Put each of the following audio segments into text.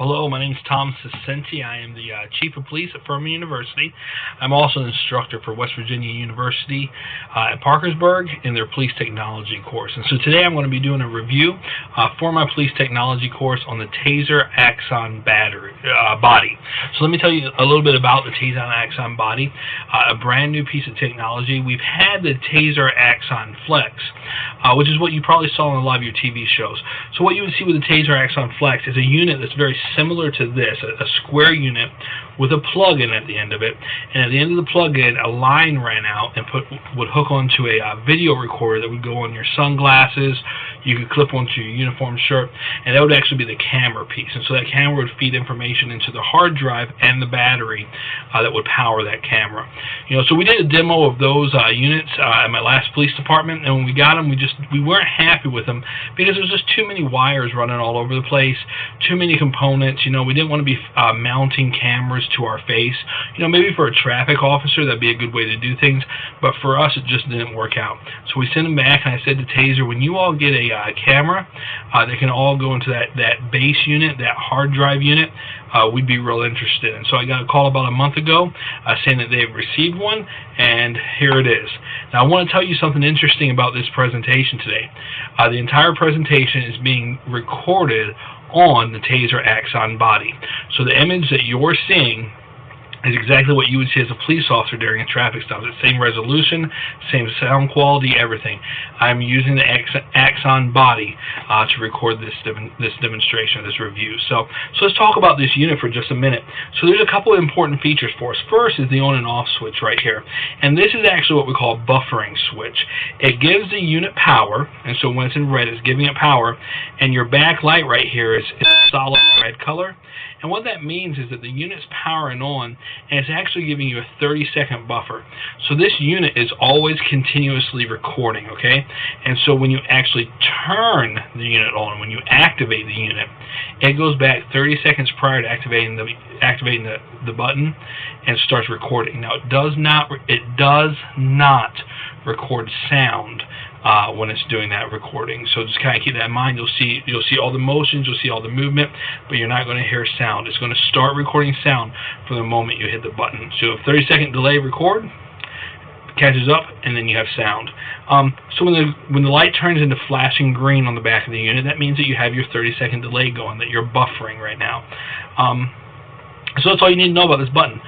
Hello, my name is Tom Saccenti. I am the Chief of Police at Furman University. I'm also an instructor for West Virginia University at Parkersburg in their Police Technology course. And so today I'm going to be doing a review for my Police Technology course on the Taser Axon body. So let me tell you a little bit about the Taser Axon body, a brand new piece of technology. We've had the Taser Axon Flex, which is what you probably saw on a lot of your TV shows. So what you would see with the Taser Axon Flex is a unit that's very similar to this, a square unit with a plug-in at the end of it, and at the end of the plug-in a line ran out and would hook onto a video recorder that would go on your sunglasses. You could clip onto your uniform shirt, and that would actually be the camera piece. And so that camera would feed information into the hard drive and the battery that would power that camera. So we did a demo of those units at my last police department, and when we got them, we weren't happy with them because there was just too many wires running all over the place, too many components. We didn't want to be mounting cameras to our face. Maybe for a traffic officer that'd be a good way to do things, but for us it just didn't work out. So we sent them back, and I said to Taser, when you all get a camera that can all go into that base unit, that hard drive unit, we'd be real interested. And so I got a call about a month ago saying that they have received one, and here it is. Now I want to tell you something interesting about this presentation today. The entire presentation is being recorded on the Taser Axon body. So the image that you're seeing is exactly what you would see as a police officer during a traffic stop. The same resolution, same sound quality, everything. I'm using the Axon body to record this demonstration, this review. So let's talk about this unit for just a minute. So there's a couple of important features for us. First is the on and off switch right here. And this is actually what we call a buffering switch. It gives the unit power, and so when it's in red, it's giving it power, and your backlight right here is a solid red color. And what that means is that the unit's powering on, and it's actually giving you a 30-second buffer. So this unit is always continuously recording, okay? And so when you actually turn the unit on, when you activate the unit, it goes back 30 seconds prior to activating the button and starts recording. Now it does not record sound when it's doing that recording. So just kind of keep that in mind. You'll see all the motions, you'll see all the movement, but you're not going to hear sound. It's going to start recording sound from the moment you hit the button. So a 30-second delay record catches up, and then you have sound. So when the light turns into flashing green on the back of the unit, that means that you have your 30-second delay going, that you're buffering right now. So that's all you need to know about this button.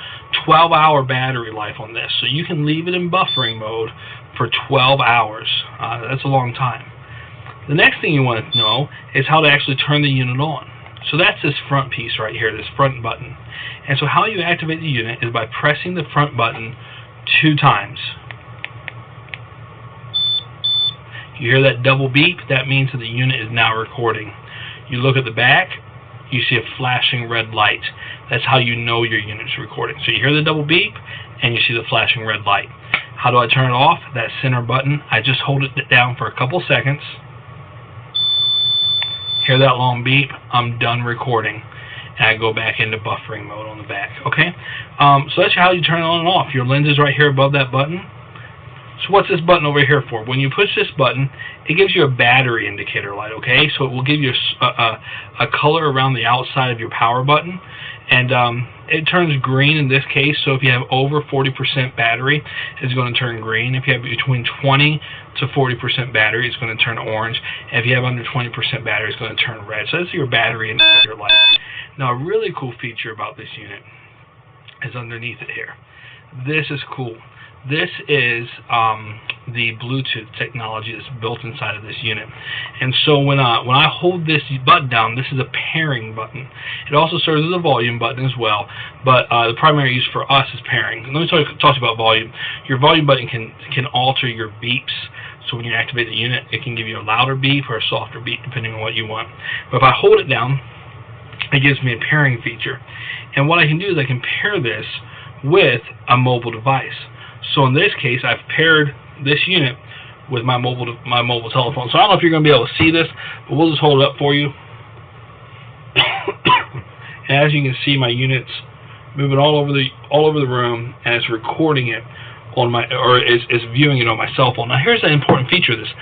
12-hour battery life on this, so you can leave it in buffering mode for 12 hours. That's a long time. The next thing you want to know is how to actually turn the unit on. So that's this front piece right here, this front button. And so how you activate the unit is by pressing the front button 2 times. You hear that double beep? That means that the unit is now recording. You look at the back, you see a flashing red light. That's how you know your unit's recording. So you hear the double beep, and you see the flashing red light. How do I turn it off? That center button, I just hold it down for a couple seconds. Hear that long beep, I'm done recording. And I go back into buffering mode on the back, okay? So that's how you turn it on and off. Your lens is right here above that button. So what's this button over here for? When you push this button, it gives you a battery indicator light, okay? So it will give you a color around the outside of your power button, and it turns green in this case. So if you have over 40% battery, it's going to turn green. If you have between 20 to 40% battery, it's going to turn orange. And if you have under 20% battery, it's going to turn red. So that's your battery indicator light. Now, a really cool feature about this unit is underneath it here. This is cool. This is the Bluetooth technology that's built inside of this unit. And so when I hold this button down, this is a pairing button. It also serves as a volume button as well, but the primary use for us is pairing. And let me talk about volume. Your volume button can alter your beeps. So when you activate the unit, it can give you a louder beep or a softer beep depending on what you want. But if I hold it down, it gives me a pairing feature. And what I can do is I can pair this with a mobile device. So in this case, I've paired this unit with my mobile telephone. So I don't know if you're going to be able to see this, but we'll just hold it up for you. And as you can see, my unit's moving all over the room, and it's recording it on my, or is viewing it on my cell phone. Now here's the important feature of this.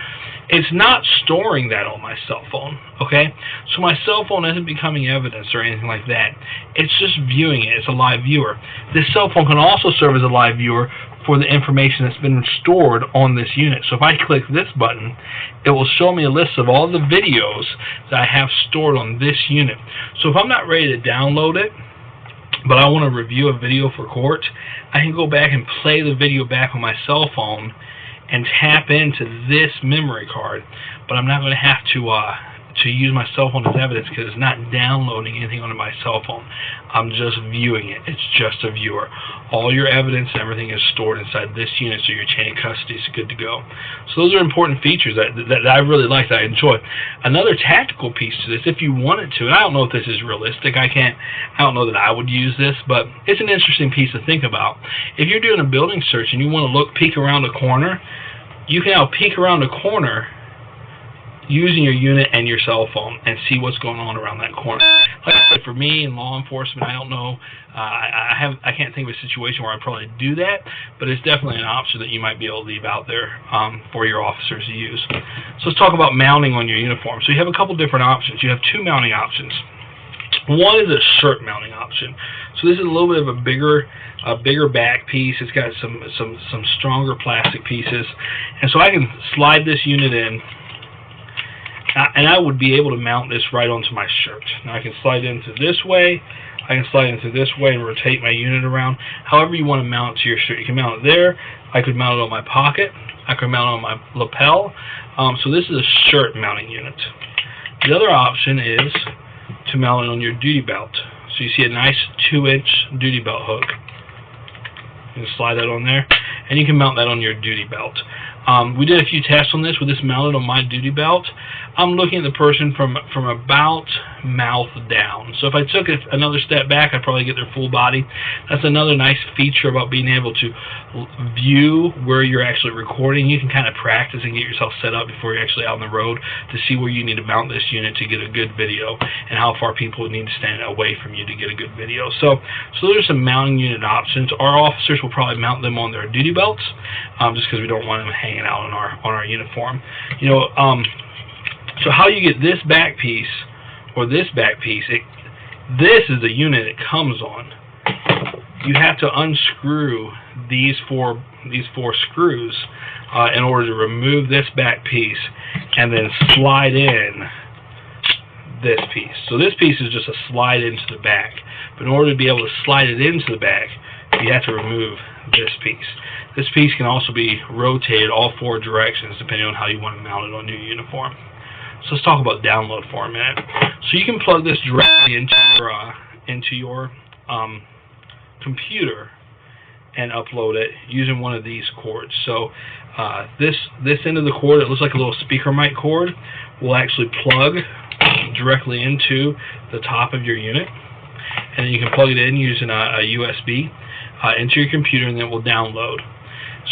it's not storing that on my cell phone, okay? So my cell phone isn't becoming evidence or anything like that. It's just viewing it. It's a live viewer. This cell phone can also serve as a live viewer for the information that's been stored on this unit. So if I click this button, it will show me a list of all the videos that I have stored on this unit. So if I'm not ready to download it, but I want to review a video for court, I can go back and play the video back on my cell phone and tap into this memory card, but I'm not going to have to use my cell phone as evidence because it's not downloading anything onto my cell phone. I'm just viewing it. It's just a viewer. All your evidence and everything is stored inside this unit, so your chain of custody is good to go. So those are important features that I really like, that I enjoy. Another tactical piece to this, if you wanted to, and I don't know if this is realistic, I don't know that I would use this, but it's an interesting piece to think about. If you're doing a building search and you want to peek around a corner, you can now peek around a corner using your unit and your cell phone and see what's going on around that corner. Like I said, for me in law enforcement, I don't know. I can't think of a situation where I'd probably do that, but it's definitely an option that you might be able to leave out there for your officers to use. So let's talk about mounting on your uniform. So you have a couple different options. You have two mounting options. One is a shirt mounting option. So this is a little bit of a bigger back piece. It's got some stronger plastic pieces, and so I can slide this unit in. And I would be able to mount this right onto my shirt. Now I can slide into this way, I can slide into this way and rotate my unit around. However you want to mount it to your shirt. You can mount it there, I could mount it on my pocket, I could mount it on my lapel. So this is a shirt mounting unit. The other option is to mount it on your duty belt. So you see a nice 2-inch duty belt hook. You can slide that on there, and you can mount that on your duty belt. We did a few tests on this with this mounted on my duty belt. I'm looking at the person from about mouth down. So if I took another step back, I'd probably get their full body. That's another nice feature about being able to view where you're actually recording. You can kind of practice and get yourself set up before you're actually out on the road to see where you need to mount this unit to get a good video and how far people would need to stand away from you to get a good video. So those are some mounting unit options. Our officers will probably mount them on their duty belts just because we don't want them hanging out on our uniform. So how you get this back piece or this back piece, this is the unit it comes on. You have to unscrew these four screws in order to remove this back piece and then slide in this piece. So this piece is just a slide into the back, but in order to be able to slide it into the back, you have to remove this piece. This piece can also be rotated all 4 directions depending on how you want to mount it on your uniform. So let's talk about download for a minute. So you can plug this directly into your computer and upload it using one of these cords. So this end of the cord, it looks like a little speaker mic cord, will actually plug directly into the top of your unit, and then you can plug it in using a USB into your computer, and then it will download.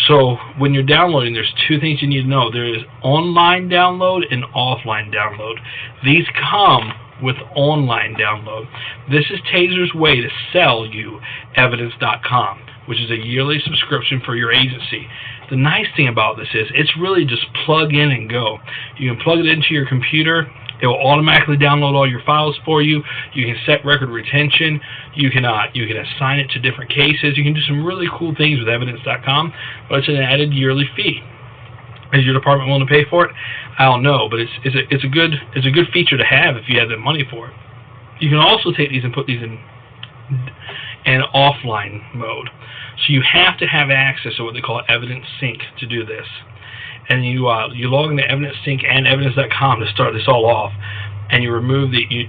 So when you're downloading, there's 2 things you need to know. There is online download and offline download. These come with online download. This is Taser's way to sell you evidence.com, which is a yearly subscription for your agency. The nice thing about this is it's really just plug in and go. You can plug it into your computer. It will automatically download all your files for you. You can set record retention. You can assign it to different cases. You can do some really cool things with evidence.com, but it's an added yearly fee. Is your department willing to pay for it? I don't know, but it's a good feature to have if you have the money for it. You can also take these and put these in offline mode. So you have to have access to what they call Evidence Sync to do this. And you log into Evidence Sync and evidence.com to start this all off, and you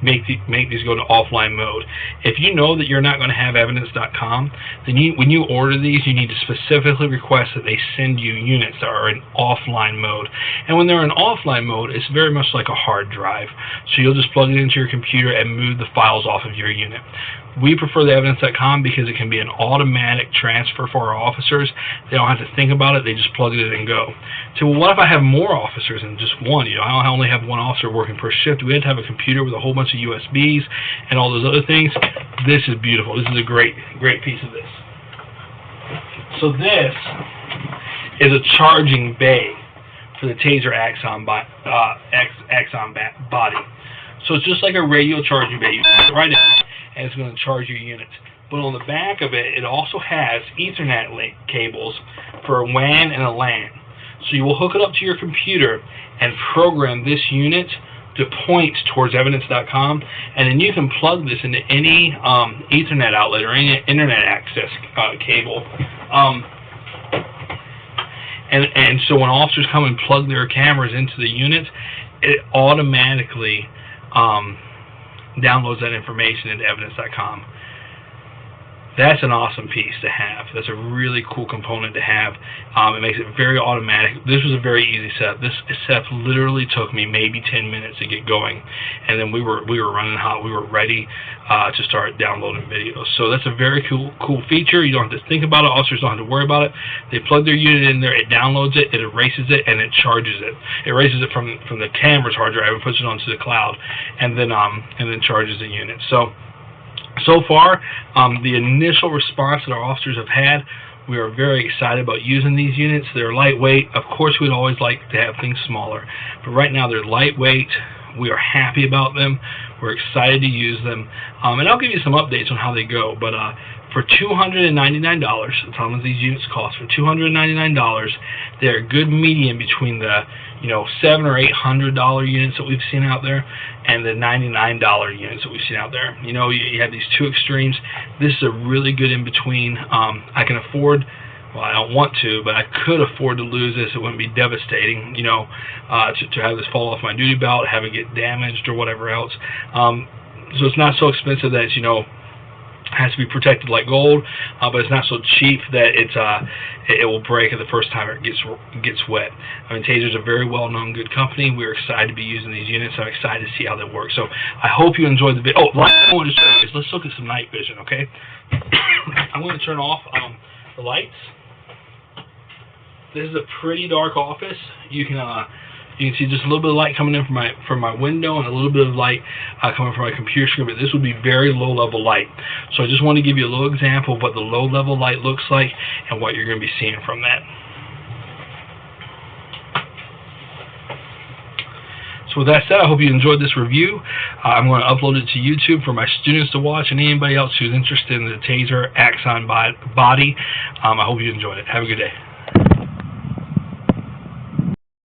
make these go to offline mode. If you know that you're not going to have evidence.com, then when you order these, you need to specifically request that they send you units that are in offline mode. And when they're in offline mode, it's very much like a hard drive. So you'll just plug it into your computer and move the files off of your unit. We prefer the evidence.com because it can be an automatic transfer for our officers. They don't have to think about it. They just plug it in and go. So what if I have more officers than just one? I only have one officer working per shift. We have to have a computer with a whole bunch of USBs and all those other things. This is beautiful. This is a great piece of this. So this is a charging bay for the Taser Axon body. So it's just like a radio charging bay. You put it right in, and it's going to charge your units. But on the back of it, it also has Ethernet link cables for a WAN and a LAN. So you will hook it up to your computer and program this unit to point towards evidence.com, and then you can plug this into any Ethernet outlet or any internet access cable. And so when officers come and plug their cameras into the units, it automatically downloads that information into evidence.com. That's an awesome piece to have. That's a really cool component to have. It makes it very automatic. This was a very easy setup. This setup literally took me maybe 10 minutes to get going, and then we were running hot. We were ready to start downloading videos. So that's a very cool feature. You don't have to think about it. Officers don't have to worry about it. They plug their unit in there. It downloads it. It erases it, and it charges it. It erases it from the camera's hard drive and puts it onto the cloud, and then charges the unit. So far, the initial response that our officers have had, we are very excited about using these units. They're lightweight. Of course, we'd always like to have things smaller, but right now they're lightweight. We are happy about them. We're excited to use them, and I'll give you some updates on how they go. But for $299, that's how much these units cost. For $299, they're a good medium between the $700 or $800 units that we've seen out there and the $99 units that we've seen out there. You have these two extremes. This is a really good in between. I can afford, well, I don't want to, but I could afford to lose this. It wouldn't be devastating, to have this fall off my duty belt, have it get damaged or whatever else. So it's not so expensive that has to be protected like gold, but it's not so cheap that it will break at the first time it gets wet. I mean, Taser's a very well-known, good company. We're excited to be using these units. I'm excited to see how they work. So I hope you enjoyed the video. Oh, last thing I want to show you is let's look at some night vision, okay? I'm going to turn off the lights. This is a pretty dark office. You can see just a little bit of light coming in from my window and a little bit of light coming from my computer screen, but this would be very low-level light. So I just want to give you a little example of what the low-level light looks like and what you're going to be seeing from that. So with that said, I hope you enjoyed this review. I'm going to upload it to YouTube for my students to watch and anybody else who's interested in the Taser Axon body. I hope you enjoyed it. Have a good day.